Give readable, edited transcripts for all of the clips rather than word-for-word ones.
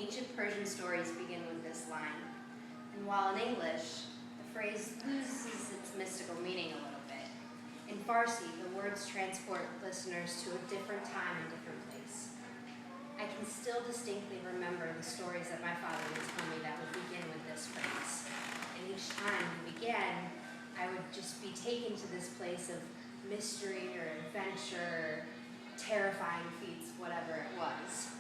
Ancient Persian stories begin with this line, and while in English, the phrase loses its mystical meaning a little bit, in Farsi, the words transport listeners to a different time and different place. I can still distinctly remember the stories that my father would tell me that would begin with this phrase, and each time he began, I would just be taken to this place of mystery or adventure, terrifying feats, whatever it was.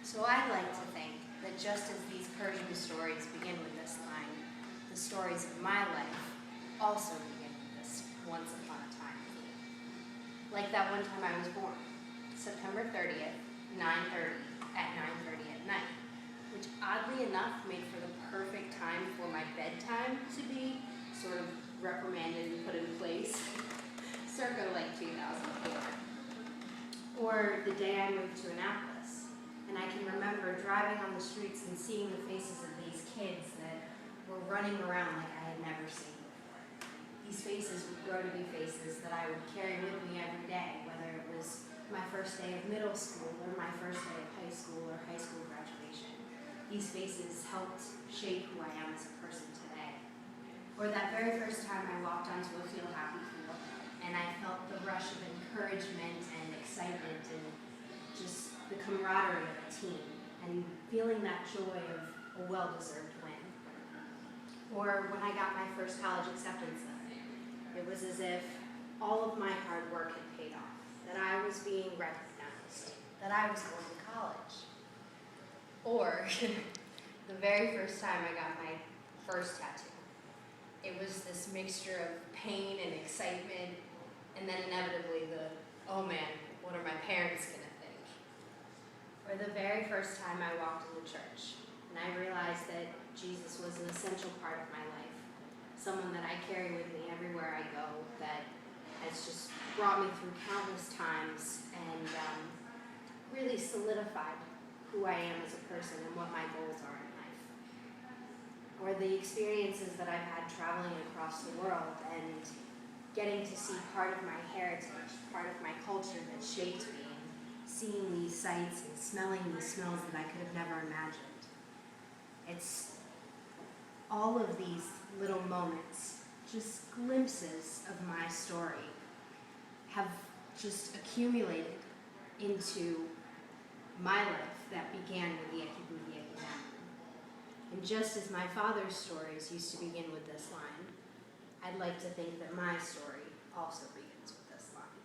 So I'd like to think that just as these Persian stories begin with this line, the stories of my life also begin with this once upon a time theme. Like that one time I was born, September 30th, 9:30 at 9:30 at night, which oddly enough made for the perfect time for my bedtime to be sort of reprimanded and put in place, circa like 2004. Or the day I moved to Annapolis. And I can remember driving on the streets and seeing the faces of these kids that were running around like I had never seen before. These faces would grow to be faces that I would carry with me every day, whether it was my first day of middle school or my first day of high school or high school graduation. These faces helped shape who I am as a person today. Or that very first time I walked onto a Feel Happy field and I felt the rush of encouragement and excitement and just the camaraderie of a team and feeling that joy of a well-deserved win. Or when I got my first college acceptance letter, it was as if all of my hard work had paid off, that I was being recognized, that I was going to college. Or the very first time I got my first tattoo. It was this mixture of pain and excitement, and then inevitably the, oh man, what are my parents gonna think? Or the very first time I walked into church, and I realized that Jesus was an essential part of my life, someone that I carry with me everywhere I go, that has just brought me through countless times and really solidified who I am as a person and what my goals are in life. Or the experiences that I've had traveling across the world and getting to see part of my heritage, part of my culture that shaped me, and seeing these sights and smelling these smells that I could have never imagined. It's all of these little moments, just glimpses of my story, have just accumulated into my life that began with the Ekibuhi Ekinamu. And just as my father's stories used to begin with this line, I'd like to think that my story also begins with this line.